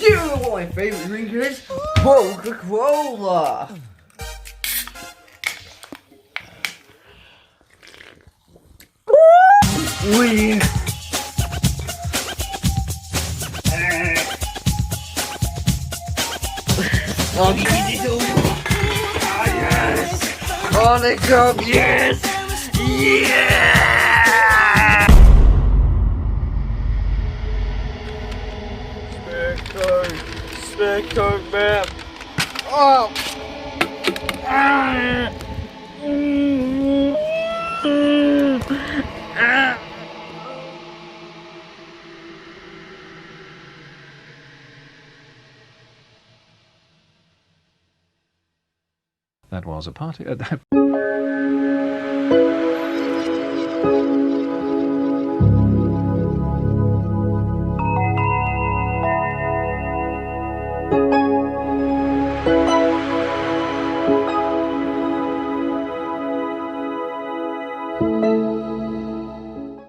Do you know what my favorite drink is? Coca-Cola! We on yes! On the cup, yes! Yeah! Spare code, man! Oh! That was a party.